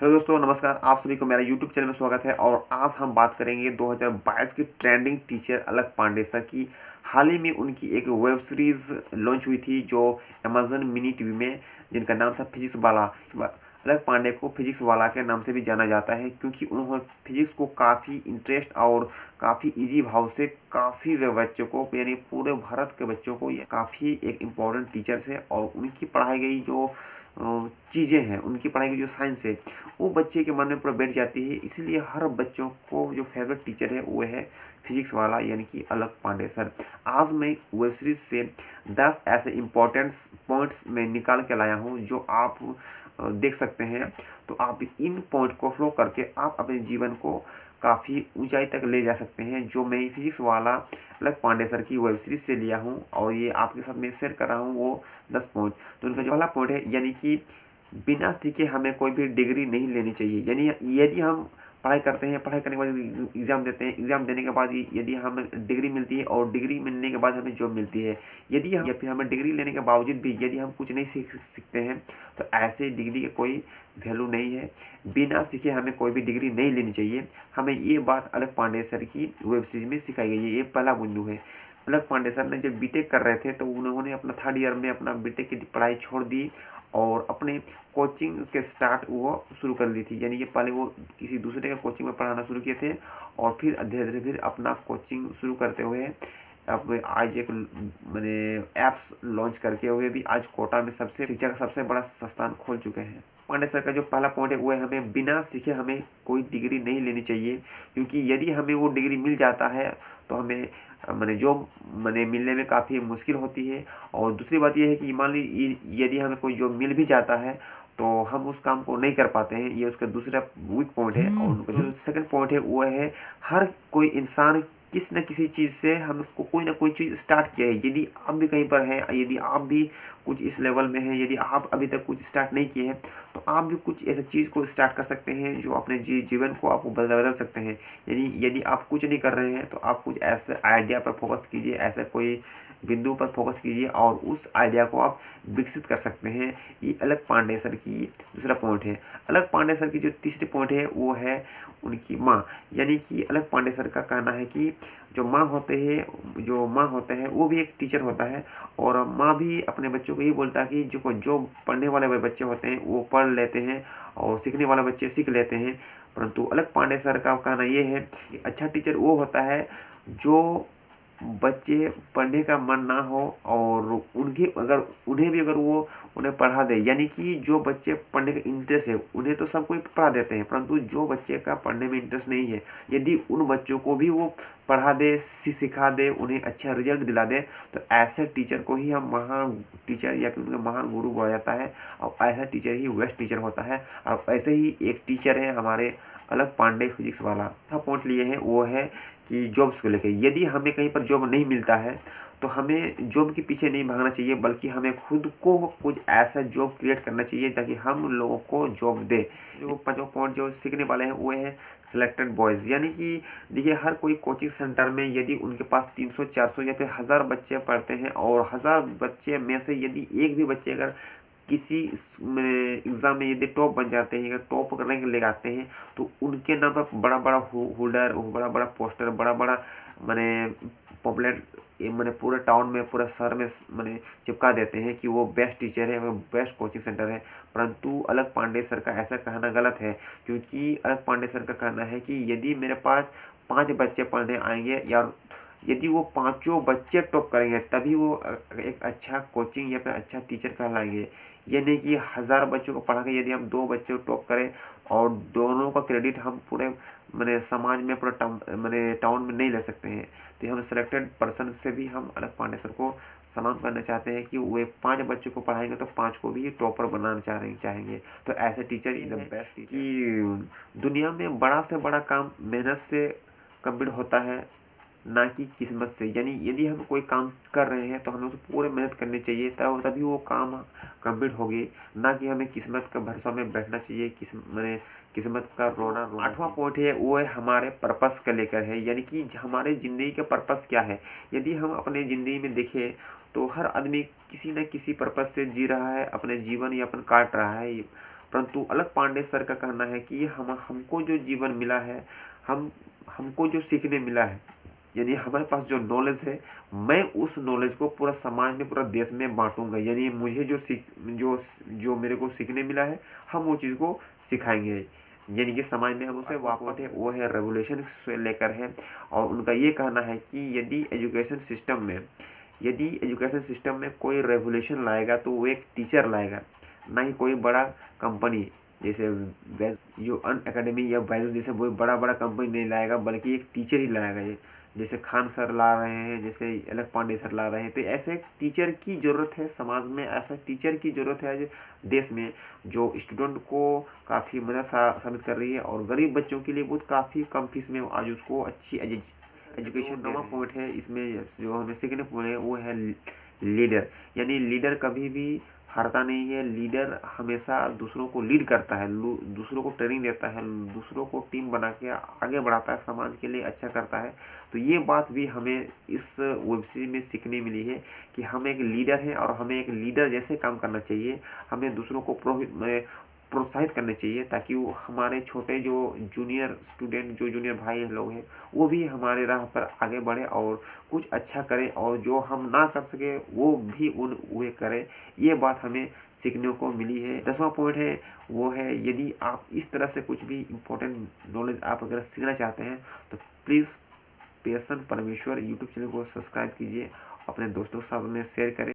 Hello दोस्तों, नमस्कार। आप सभी को मेरा यूट्यूब चैनल में स्वागत है। और आज हम बात करेंगे 2022 की ट्रेंडिंग टीचर अलक पांडेसर की। हाल ही में उनकी एक वेब सीरीज़ लॉन्च हुई थी जो अमेजन मिनी टीवी में, जिनका नाम था फिजिक्स वाला। अलक पांडे को फिजिक्स वाला के नाम से भी जाना जाता है क्योंकि उन्होंने फिजिक्स को काफ़ी इंटरेस्ट और काफ़ी इजी भाव से काफ़ी बच्चों को, यानी पूरे भारत के बच्चों को, ये काफ़ी एक इम्पोर्टेंट टीचर्स है। और उनकी पढ़ाई गई जो चीज़ें हैं, उनकी पढ़ाई की जो साइंस है, वो बच्चे के मन में पूरा बैठ जाती है। इसलिए हर बच्चों को जो फेवरेट टीचर है वो है फिजिक्स वाला, यानी कि अलक पांडे सर। आज मैं वेब सीरीज से 10 ऐसे इम्पोर्टेंट पॉइंट्स में निकाल के लाया हूँ जो आप देख सकते हैं। तो आप इन पॉइंट को फॉलो करके आप अपने जीवन को काफ़ी ऊंचाई तक ले जा सकते हैं, जो मैं फिजिक्स वाला अलक पांडे सर की वेब सीरीज से लिया हूँ और ये आपके साथ मैं शेयर कर रहा हूँ वो 10 पॉइंट। तो उनका जो पहला पॉइंट है, यानी कि बिना सीखे हमें कोई भी डिग्री नहीं लेनी चाहिए। यानी यदि हम पढ़ाई करते हैं, पढ़ाई करने के बाद एग्ज़ाम देते हैं, एग्ज़ाम देने के बाद यदि हमें डिग्री मिलती है और डिग्री मिलने के बाद हमें जॉब मिलती है, यदि हम या फिर हमें डिग्री लेने के बावजूद भी यदि हम कुछ नहीं सीखते हैं, तो ऐसे डिग्री की कोई वैल्यू नहीं है। बिना सीखे हमें कोई भी डिग्री नहीं लेनी चाहिए। हमें ये बात अलक पांडे सर की वेब सीरीज में सिखाई गई है। ये पहला बिंदु है। अलक पांडे सर ने जब बीटेक कर रहे थे तो उन्होंने अपना 3rd ईयर में अपना बीटेक की पढ़ाई छोड़ दी और अपने कोचिंग के स्टार्ट वो शुरू कर ली थी। यानी कि पहले वो किसी दूसरे के कोचिंग में पढ़ाना शुरू किए थे और फिर धीरे धीरे फिर अपना कोचिंग शुरू करते हुए अब आज एक मैंने ऐप्स लॉन्च करके हुए भी आज कोटा में सबसे शिक्षा का सबसे बड़ा संस्थान खोल चुके हैं। पांडे सर का जो पहला पॉइंट है वो है, हमें बिना सीखे हमें कोई डिग्री नहीं लेनी चाहिए, क्योंकि यदि हमें वो डिग्री मिल जाता है तो हमें मैंने जॉब मैंने मिलने में काफ़ी मुश्किल होती है। और दूसरी बात यह है कि मान ली यदि हमें कोई जॉब मिल भी जाता है तो हम उस काम को नहीं कर पाते हैं। ये उसका दूसरा वीक पॉइंट है। और उनका जो सेकंड पॉइंट है वो है, हर कोई इंसान किसी न किसी चीज़ से हमको कोई ना कोई चीज़ स्टार्ट किया है। यदि आप भी कहीं पर हैं, यदि आप भी कुछ इस लेवल में हैं, यदि आप अभी तक कुछ स्टार्ट नहीं किए हैं, तो आप भी कुछ ऐसे चीज़ को स्टार्ट कर सकते हैं जो अपने जीवन को आप बदल सकते हैं। यानी यदि आप कुछ नहीं कर रहे हैं तो आप कुछ ऐसे आइडिया पर फोकस कीजिए, ऐसा कोई बिंदु पर फोकस कीजिए और उस आइडिया को आप विकसित कर सकते हैं। ये अलक पांडे सर की दूसरा पॉइंट है। अलक पांडे सर की जो तीसरी पॉइंट है वो है उनकी माँ। यानी कि अलक पांडे सर का कहना है कि जो माँ होते हैं वो भी एक टीचर होता है। और माँ भी अपने बच्चों को ये बोलता है कि जो पढ़ने वाले बच्चे होते हैं वो पढ़ लेते हैं और सीखने वाले बच्चे सीख लेते हैं। परंतु अलक पांडे सर का कहना ये है कि अच्छा टीचर वो होता है जो बच्चे पढ़ने का मन ना हो और उन्हें भी अगर वो उन्हें पढ़ा दे। यानी कि जो बच्चे पढ़ने का इंटरेस्ट है उन्हें तो सब कोई पढ़ा देते हैं, परंतु जो बच्चे का पढ़ने में इंटरेस्ट नहीं है, यदि उन बच्चों को भी वो पढ़ा दे, सिखा दे, उन्हें अच्छा रिजल्ट दिला दे, तो ऐसे टीचर को ही हम महान टीचर या फिर उनका महान गुरु बोला जाता है। और ऐसा टीचर ही बेस्ट टीचर होता है। और ऐसे ही एक टीचर है हमारे अलक पांडे फिजिक्स वाला। था पॉइंट लिए हैं वो है कि जॉब्स को लेकर, यदि हमें कहीं पर जॉब नहीं मिलता है तो हमें जॉब के पीछे नहीं भागना चाहिए, बल्कि हमें खुद को कुछ ऐसा जॉब क्रिएट करना चाहिए ताकि हम लोगों को जॉब दे। जो पांचवा पॉइंट जो सीखने वाले हैं वो है सिलेक्टेड बॉयज़। यानी कि देखिए, हर कोई कोचिंग सेंटर में यदि उनके पास 300 400 या फिर 1000 बच्चे पढ़ते हैं और 1000 बच्चे में से यदि एक भी बच्चे अगर किसी एग्ज़ाम में यदि टॉप बन जाते हैं या टॉप रैंक ले आते हैं, तो उनके नाम पर बड़ा बड़ा होल्डर, बड़ा बड़ा पोस्टर, बड़ा बड़ा मैंने पॉपुलर मैंने पूरे टाउन में, पूरे शहर में मैंने चिपका देते हैं कि वो बेस्ट टीचर है, वो बेस्ट कोचिंग सेंटर है। परंतु अलक पांडे सर का ऐसा कहना गलत है, क्योंकि अलक पांडे सर का कहना है कि यदि मेरे पास 5 बच्चे पढ़ने आएंगे या यदि वो पांचों बच्चे टॉप करेंगे तभी वो एक अच्छा कोचिंग या फिर अच्छा टीचर कहलाएंगे। ये नहीं कि 1000 बच्चों को पढ़ा के यदि हम 2 बच्चे टॉप करें और दोनों का क्रेडिट हम पूरे मैंने समाज में, पूरा मैंने टाउन में नहीं ले सकते हैं। तो हम सिलेक्टेड पर्सन से भी हम अलक पांडे सर को सलाम करना चाहते हैं कि वे 5 बच्चों को पढ़ाएंगे तो 5 को भी टॉपर बनाना चाहेंगे। तो ऐसे teacher is the best teacher. कि दुनिया में बड़ा से बड़ा काम मेहनत से कंप्लीट होता है, ना कि किस्मत से। यानी यदि हम कोई काम कर रहे हैं तो हमें उसे पूरे मेहनत करनी चाहिए, तब तभी वो काम कंप्लीट होगी, ना कि हमें किस्मत का भरोसा में बैठना चाहिए, मैंने किस्मत का रोना। आठवां पॉइंट है वो है हमारे पर्पस का लेकर है। यानी कि हमारे ज़िंदगी का पर्पस क्या है। यदि हम अपने ज़िंदगी में देखें तो हर आदमी किसी न किसी पर्पस से जी रहा है, अपने जीवन यापन काट रहा है। परंतु अलग पांडे सर का कहना है कि हमको जो जीवन मिला है, हमको जो सीखने मिला है, यानी हमारे पास जो नॉलेज है, मैं उस नॉलेज को पूरा समाज में, पूरा देश में बांटूंगा। यानी मुझे जो मेरे को सीखने मिला है, हम वो चीज़ को सिखाएंगे, यानी कि समाज में हम उसे वापस है, वो है रेवोल्यूशन से लेकर है। और उनका ये कहना है कि यदि एजुकेशन सिस्टम में कोई रेवोल्यूशन लाएगा तो वो एक टीचर लाएगा, ना ही कोई बड़ा कंपनी जैसे जो अन अकेडमी या वैल्यू जैसे वो बड़ा बड़ा कंपनी नहीं लाएगा, बल्कि एक टीचर ही लाएगा। ये जैसे खान सर ला रहे हैं, जैसे अलग पांडे सर ला रहे हैं, तो ऐसे टीचर की ज़रूरत है समाज में, ऐसा टीचर की ज़रूरत है आज देश में, जो स्टूडेंट को काफ़ी मदद साबित कर रही है और गरीब बच्चों के लिए बहुत काफ़ी कम फीस में आज उसको अच्छी एजुकेशन। नवा पॉइंट है इसमें जो हमें सीखने को मिले वो है लीडर। यानी लीडर कभी भी हारता नहीं है, लीडर हमेशा दूसरों को लीड करता है, दूसरों को ट्रेनिंग देता है, दूसरों को टीम बना के आगे बढ़ाता है, समाज के लिए अच्छा करता है। तो ये बात भी हमें इस वेब सीरीज में सीखने मिली है कि हम एक लीडर हैं और हमें एक लीडर जैसे काम करना चाहिए। हमें दूसरों को प्रोत्साहित करने चाहिए, ताकि वो हमारे छोटे जो जूनियर स्टूडेंट, जो जूनियर भाई लोग हैं, वो भी हमारे राह पर आगे बढ़े और कुछ अच्छा करे, और जो हम ना कर सके वो भी वे करें। ये बात हमें सीखने को मिली है। 10वां पॉइंट है वो है, यदि आप इस तरह से कुछ भी इम्पोर्टेंट नॉलेज आप अगर सीखना चाहते हैं तो प्लीज़ पेशन परमेश्वर यूट्यूब चैनल को सब्सक्राइब कीजिए, अपने दोस्तों के साथ में शेयर करें।